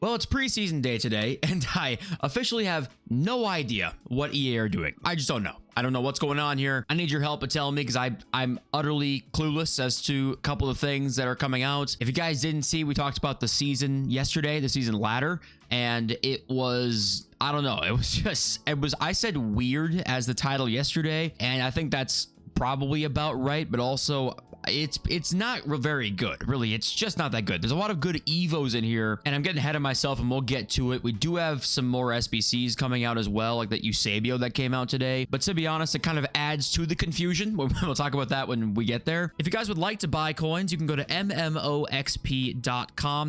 Well, it's preseason day today, and I officially have no idea what EA are doing. I just don't know. I don't know what's going on here. I need your help at telling me because I'm utterly clueless as to a couple of things that are coming out. If you guys didn't see, we talked about the season yesterday, the season ladder, and it was, I don't know, I said weird as the title yesterday, and I think that's probably about right, but also it's not very good, really. It's just not that good. There's a lot of good evos in here, and I'm getting ahead of myself, and we'll get to it. We do have some more SBCs coming out as well, like that Eusebio that came out today, but to be honest, it kind of adds to the confusion. We'll talk about that when we get there. If you guys would like to buy coins, you can go to mmoxp.com.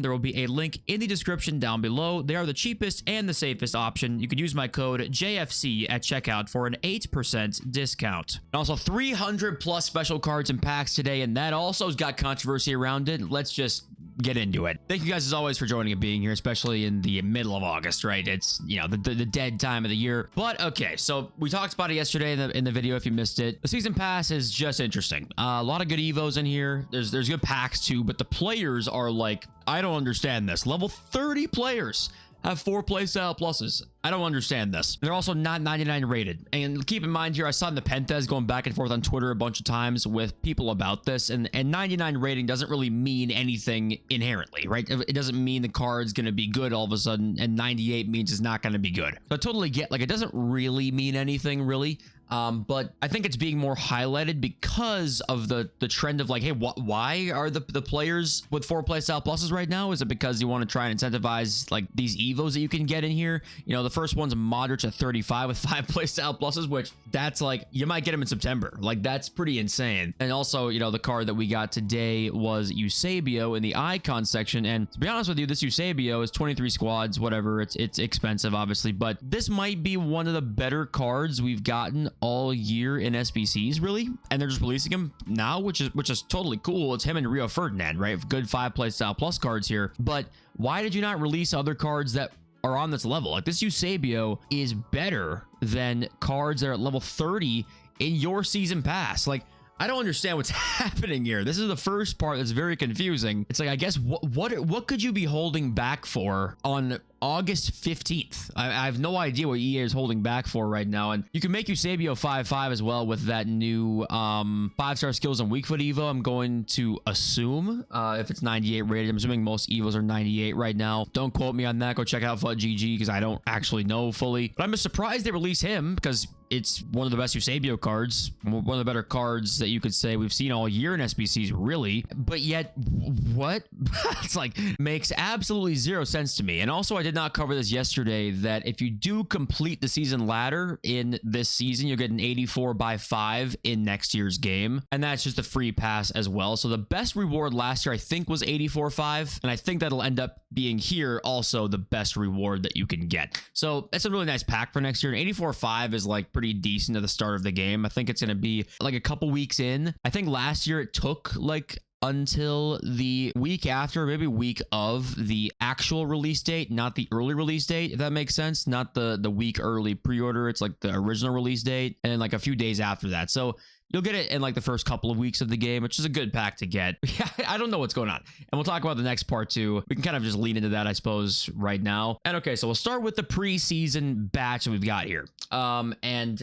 There will be a link in the description down below. They are the cheapest and the safest option. You could use my code JFC at checkout for an 8% discount. And also 300 plus special cards and packs today, and that also has got controversy around it. Let's just get into it. Thank you guys as always for joining and being here, especially in the middle of August, right? It's, you know, the dead time of the year. But okay, so we talked about it yesterday in the video if you missed it. The season pass is just interesting. A lot of good evos in here. There's good packs too, but the players are like, I don't understand this. Level 30 players have 4 playstyle pluses. I don't understand this. They're also not 99 rated. And keep in mind here, I saw Nepenthes going back and forth on Twitter a bunch of times with people about this, and 99 rating doesn't really mean anything inherently, right? It doesn't mean the card's going to be good all of a sudden, and 98 means it's not going to be good. So I totally get, like, it doesn't really mean anything, really. But I think it's being more highlighted because of the trend of like, hey, why are the players with 4 playstyle pluses right now? Is it because you want to try and incentivize like these evos that you can get in here? You know, the first one's Modric at 35 with 5 playstyle pluses, which that's like, you might get him in September. Like, that's pretty insane. And also, you know, the card that we got today was Eusebio in the icon section. And to be honest with you, this Eusebio is 23 squads, whatever. It's expensive, obviously, but this might be one of the better cards we've gotten all year in SBCs, really, and they're just releasing him now, which is totally cool. It's him and Rio Ferdinand, right? Good 5 playstyle plus cards here. But why did you not release other cards that are on this level? Like, this Eusebio is better than cards that are at level 30 in your season pass. Like, I don't understand what's happening here. This is the first part that's very confusing. It's like, I guess, what could you be holding back for on August 15th? I have no idea what EA is holding back for right now. And you can make Eusebio 5/5 as well with that new 5-star skills on weak foot evo. I'm going to assume if it's 98 rated. I'm assuming most evos are 98 right now. Don't quote me on that. Go check out FUTGG because I don't actually know fully. But I'm just surprised they release him because it's one of the best Eusebio cards, one of the better cards that you could say we've seen all year in SBCs, really. But yet, what? It's like, makes absolutely zero sense to me. And also, I did not cover this yesterday, that if you do complete the season ladder in this season, you'll get an 84/5 in next year's game. And that's just a free pass as well. So the best reward last year, I think, was 84/5. And I think that'll end up being here also the best reward that you can get. So that's a really nice pack for next year. And 84/5 is like pretty decent at the start of the game. I think it's going to be like a couple weeks in. I think last year it took like until the week after, maybe week of the actual release date, not the early release date, if that makes sense. Not the week early pre-order. It's like the original release date, and then like a few days after that. So you'll get it in like the first couple of weeks of the game, which is a good pack to get. I don't know what's going on. And we'll talk about the next part too. We can kind of just lean into that, I suppose, right now. And okay, so we'll start with the preseason batch that we've got here. And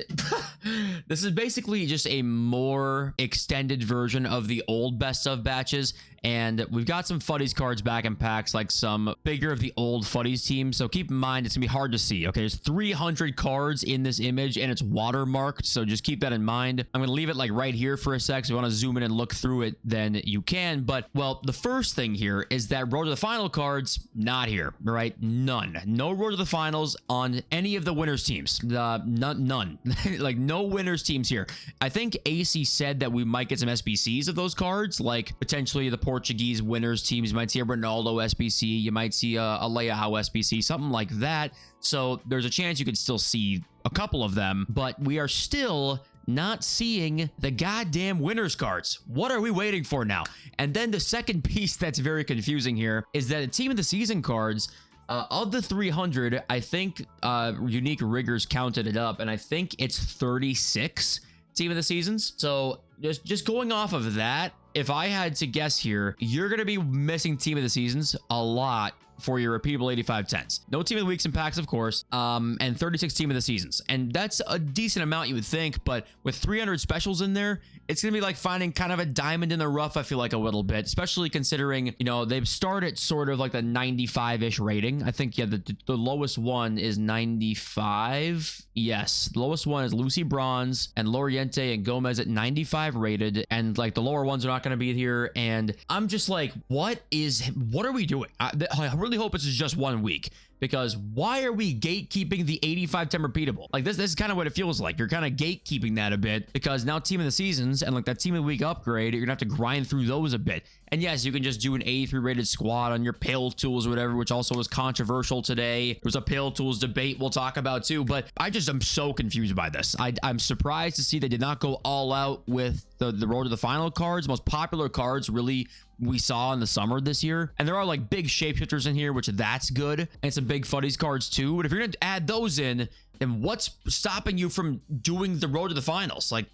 this is basically just a more extended version of the old best of batches. And we've got some futties cards back in packs, like some bigger of the old futties teams. So keep in mind, it's gonna be hard to see. Okay, there's 300 cards in this image and it's watermarked. So just keep that in mind. I'm gonna leave it like right here for a sec. So if you want to zoom in and look through it, then you can. But well, the first thing here is that road to the final cards, not here, right? None. No road to the finals on any of the winners teams. None. Like, no winners teams here. I think AC said that we might get some SBCs of those cards, like potentially the Portuguese winners teams. You might see a Ronaldo SBC. You might see a Leao SBC, something like that. So there's a chance you could still see a couple of them, but we are still not seeing the goddamn winners cards. What are we waiting for now? And then the second piece that's very confusing here is that the team of the season cards, of the 300, I think Unique Riggers counted it up, and I think it's 36 team of the seasons. So just going off of that, if I had to guess here, you're going to be missing team of the seasons a lot for your repeatable 8510s. No team of the weeks in packs, of course, and 36 team of the seasons. And that's a decent amount, you would think, but with 300 specials in there, it's going to be like finding kind of a diamond in the rough, I feel like, a little bit, especially considering, you know, they've started sort of like the 95-ish rating. I think, yeah, the lowest one is 95. Yes, the lowest one is Lucy Bronze and Loriente and Gomez at 95 rated, and like the lower ones are not going to be here. And I'm just like, what are we doing? I really hope it's just 1 week, because why are we gatekeeping the 85-10 repeatable? Like this is kind of what it feels like. You're kind of gatekeeping that a bit, because now team of the seasons and like that team of the week upgrade, you're gonna have to grind through those a bit. And yes, you can just do an 83 rated squad on your Pale Tools or whatever, which also was controversial today. There was a Pale Tools debate we'll talk about too, but I just am so confused by this. I'm surprised to see they did not go all out with the road to the final cards. Most popular cards really we saw in the summer this year, and there are like big shapeshifters in here, which that's good, and some big futties cards too. But if you're gonna add those in, then what's stopping you from doing the road to the finals? Like,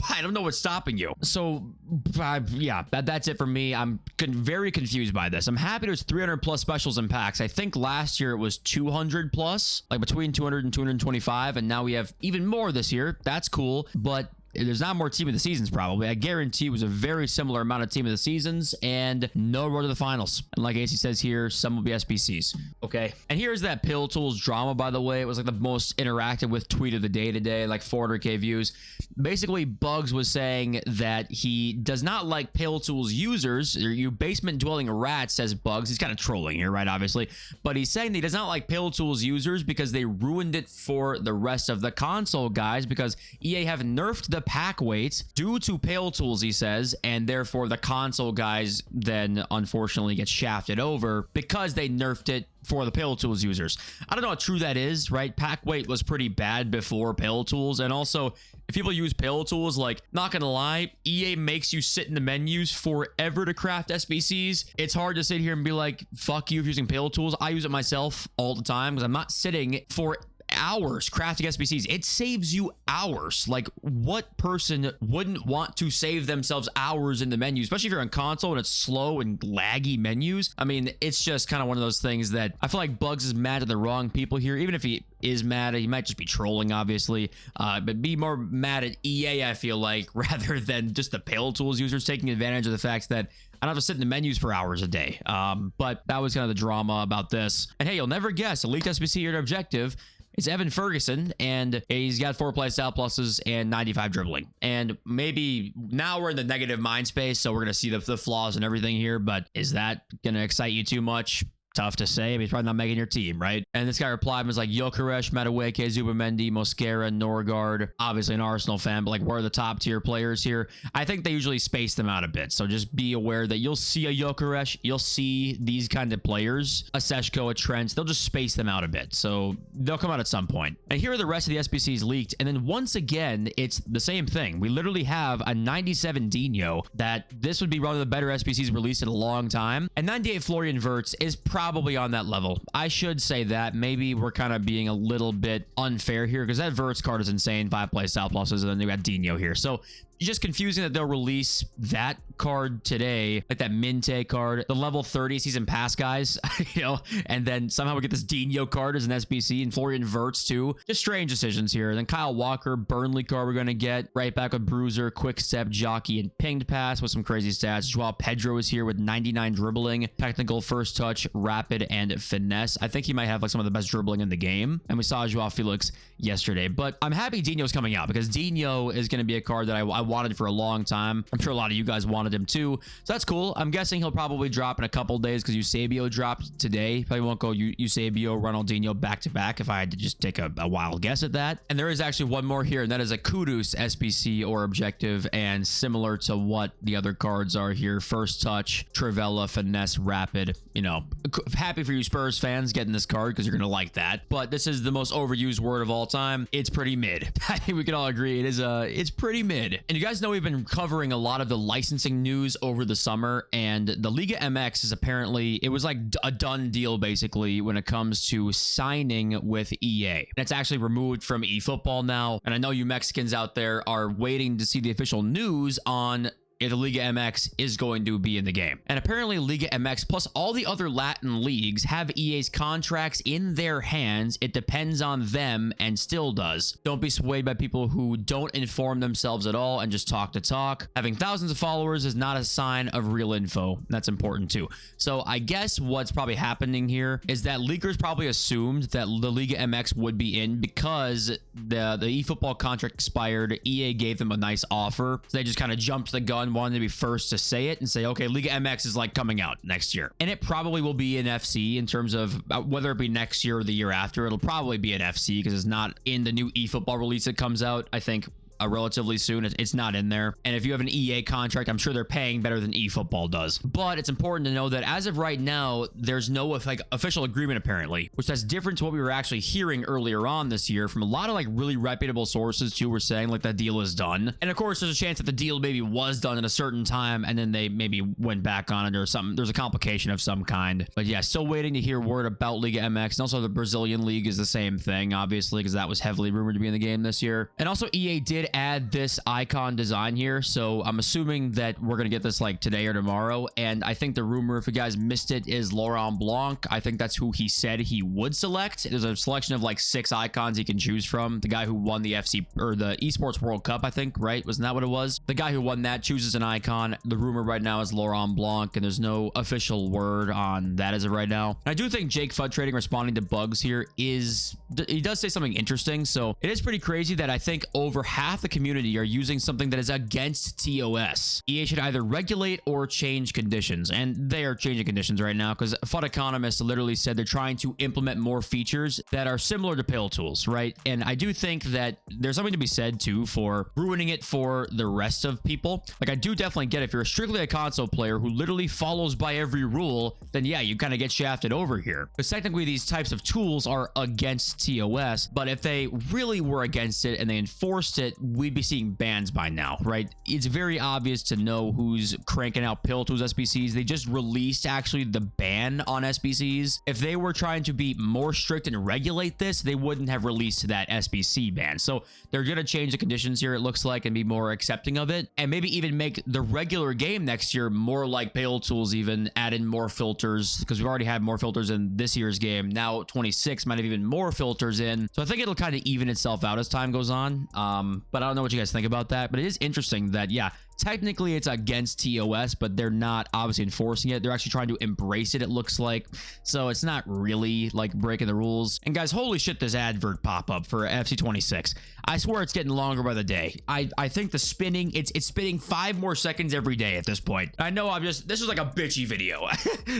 I don't know what's stopping you. So yeah, that's it for me. I'm very confused by this. I'm happy there's 300 plus specials in packs. I think last year it was 200 plus, like between 200 and 225, and now we have even more this year. That's cool, but there's not more team of the seasons probably. I guarantee it was a very similar amount of team of the seasons and no road to the finals. And like AC says here, some will be SBCs. Okay. And here's that Pill Tools drama, by the way. It was like the most interacted with tweet of the day today, like 400k views. Basically, Bugs was saying that he does not like Pill Tools users. You basement dwelling rat, says Bugs. He's kind of trolling here, right? Obviously. But he's saying that he does not like Pill Tools users because they ruined it for the rest of the console guys, because EA have nerfed the pack weights due to Pale Tools, he says, and therefore the console guys then unfortunately get shafted over because they nerfed it for the Pale Tools users. I don't know how true that is, right? Pack weight was pretty bad before Pale Tools, and also if people use Pale Tools, like, not gonna lie, EA makes you sit in the menus forever to craft SBCs. It's hard to sit here and be like, fuck you for using Pale Tools. I use it myself all the time because I'm not sitting for hours crafting SBCs. It saves you hours. Like, what person wouldn't want to save themselves hours in the menu, especially if you're on console and it's slow and laggy menus? I mean, it's just kind of one of those things that I feel like Bugs is mad at the wrong people here. Even if he is mad, he might just be trolling, obviously, but be more mad at EA, I feel like, rather than just the Pale Tools users taking advantage of the fact that I don't have to sit in the menus for hours a day. But that was kind of the drama about this. And hey, you'll never guess, Elite SBC or objective, it's Evan Ferguson, and he's got 4 play style pluses and 95 dribbling. And maybe now we're in the negative mind space, so we're going to see the flaws and everything here, but is that going to excite you too much? Tough to say. I mean, he's probably not making your team, right? And this guy replied and was like, Gyökeres, Madueke, Zubamendi, Mosquera, Norgard. Obviously an Arsenal fan, but like, where are the top tier players here? I think they usually space them out a bit. So just be aware that you'll see a Gyökeres, you'll see these kind of players, a Seshko, a Trent. They'll just space them out a bit. So they'll come out at some point. And here are the rest of the SBCs leaked. And then once again, it's the same thing. We literally have a 97 Dino that this would be one of the better SBCs released in a long time. And 98 Florian Wirtz is probably on that level. I should say that. Maybe we're kind of being a little bit unfair here because that Wirtz card is insane. 5 play style pluses, and then we got Dino here. So just confusing that they'll release that card today, like that Minte card, the level 30 season pass guys, you know, and then somehow we get this Dino card as an SBC and Florian Wirtz too. Just strange decisions here. And then Kyle Walker, Burnley card we're going to get right back with Bruiser, Quick Step, Jockey, and Pinged Pass with some crazy stats. Joao Pedro is here with 99 dribbling, technical, first touch, rapid, and finesse. I think he might have like some of the best dribbling in the game. And we saw Joao Felix yesterday, but I'm happy Dino's coming out because Dino is going to be a card that I wanted for a long time. I'm sure a lot of you guys wanted him too, so that's cool. I'm guessing he'll probably drop in a couple days because Eusebio dropped today. Probably won't go Eusebio, Ronaldinho back to back if I had to just take a wild guess at that. And there is actually one more here, and that is a Kudus SBC or objective, and similar to what the other cards are here. First touch, Trivella, finesse, rapid. You know, happy for you Spurs fans getting this card because you're gonna like that. But this is the most overused word of all time. It's pretty mid. I think we can all agree it is it's pretty mid. And you guys know we've been covering a lot of the licensing news over the summer, and the Liga MX is apparently, it was like a done deal basically when it comes to signing with EA. And it's actually removed from eFootball now. And I know you Mexicans out there are waiting to see the official news on if the Liga MX is going to be in the game. And apparently Liga MX plus all the other Latin leagues have EA's contracts in their hands. It depends on them and still does. Don't be swayed by people who don't inform themselves at all and just talk to talk. Having thousands of followers is not a sign of real info. That's important too. So I guess what's probably happening here is that leakers probably assumed that the Liga MX would be in because the eFootball contract expired. EA gave them a nice offer. So they just kind of jumped the gun, wanted to be first to say it and say, okay, Liga MX is like coming out next year. And it probably will be in FC in terms of whether it be next year or the year after. It'll probably be in FC because it's not in the new eFootball release that comes out, I think, relatively soon. It's not in there. And if you have an EA contract, I'm sure they're paying better than eFootball does. But it's important to know that as of right now, there's no like official agreement apparently, which that's different to what we were actually hearing earlier on this year from a lot of like really reputable sources too. Were saying like that deal is done. And of course, there's a chance that the deal maybe was done at a certain time and then they maybe went back on it or something. There's a complication of some kind. But yeah, still waiting to hear word about Liga MX. And also the Brazilian league is the same thing, obviously, because that was heavily rumored to be in the game this year. And also EA did add this icon design here, so I'm assuming that we're gonna get this like today or tomorrow. And I think the rumor, if you guys missed it, is Laurent Blanc. I think that's who he said he would select. There's a selection of like 6 icons he can choose from. The guy who won the FC or the Esports World Cup, I think, right? Wasn't that what it was? The guy who won that chooses an icon. The rumor right now is Laurent Blanc, and there's no official word on that as of right now. And I do think Jake Fudd Trading responding to bugs here he does say something interesting. So it is pretty crazy that I think over half the community are using something that is against TOS. EA should either regulate or change conditions, and they are changing conditions right now because FUT Economist literally said they're trying to implement more features that are similar to pill tools, right? And I do think that there's something to be said too for ruining it for the rest of people. Like I do definitely get if you're strictly a console player who literally follows by every rule, then yeah, you kind of get shafted over here. Because technically these types of tools are against TOS, but if they really were against it and they enforced it, we'd be seeing bans by now, right? It's very obvious to know who's cranking out pill tools SBCs. They just released actually the ban on SBCs. If they were trying to be more strict and regulate this, they wouldn't have released that SBC ban. So they're going to change the conditions here, it looks like, and be more accepting of it, and maybe even make the regular game next year more like pill tools, even add in more filters, because we've already had more filters in this year's game. Now 26 might have even more filters in. So I think it'll kind of even itself out as time goes on. But I don't know what you guys think about that, but it is interesting that, yeah, technically it's against TOS, but they're not obviously enforcing it. They're actually trying to embrace it, it looks like. So it's not really like breaking the rules. And guys, holy shit, this advert pop up for FC 26. I swear it's getting longer by the day. I think the spinning, it's spinning 5 more seconds every day at this point. I know this was like a bitchy video.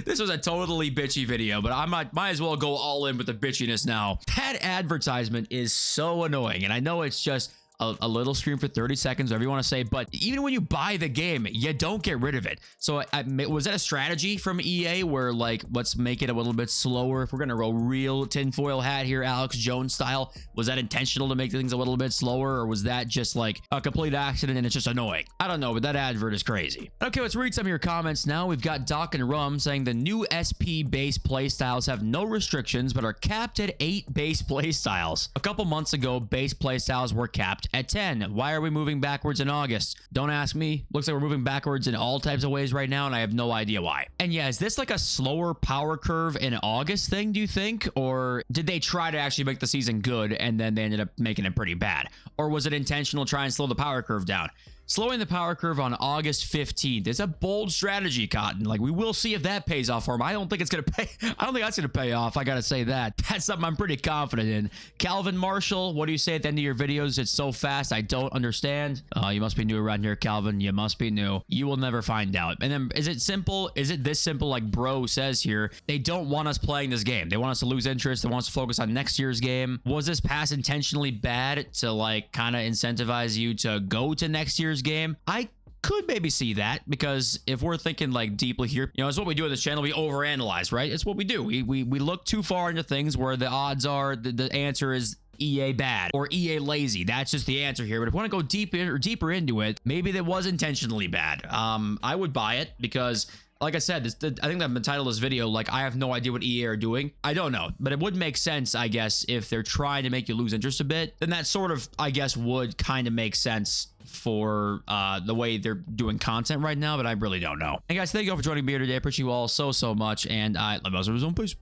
This was a totally bitchy video, but I might as well go all in with the bitchiness now. That advertisement is so annoying. And I know it's just a little screen for 30 seconds, whatever you want to say, but even when you buy the game, you don't get rid of it. So was that a strategy from EA where like, let's make it a little bit slower? If we're gonna roll real tinfoil hat here, Alex Jones style, was that intentional to make things a little bit slower, or was that just like a complete accident and it's just annoying? I don't know, but that advert is crazy. Okay, let's read some of your comments now. We've got Doc and Rum saying the new SP base playstyles have no restrictions but are capped at 8 base playstyles. A couple months ago, base playstyles were capped at 10. Why are we moving backwards in August? Don't ask me. Looks like we're moving backwards in all types of ways right now, and I have no idea why. And yeah, is this like a slower power curve in August thing, do you think? Or did they try to actually make the season good and then they ended up making it pretty bad? Or was it intentional to try and slow the power curve down? Slowing the power curve on August 15th is a bold strategy, Cotton. Like, we will see if that pays off for him. I don't think it's going to pay. I don't think that's going to pay off. I got to say that. That's something I'm pretty confident in. Calvin Marshall, what do you say at the end of your videos? It's so fast, I don't understand. You must be new around here, Calvin. You must be new. You will never find out. And then, is it simple? Is it this simple like Bro says here? They don't want us playing this game. They want us to lose interest. They want us to focus on next year's game. Was this pass intentionally bad to like kind of incentivize you to go to next year's game? I could maybe see that, because if we're thinking like deeply here, you know, it's what we do on this channel. We overanalyze, right? It's what we do. We look too far into things where the odds are the answer is EA bad or EA lazy. That's just the answer here. But if we want to go deeper into it, maybe that was intentionally bad. I would buy it, because like I said, I think that the title of this video, like, I have no idea what EA are doing. I don't know, but it would make sense, I guess, if they're trying to make you lose interest a bit, then that sort of, I guess, would kind of make sense for the way they're doing content right now, but I really don't know. And guys, thank you all for joining me here today. I appreciate you all so much, and I love you all. Peace.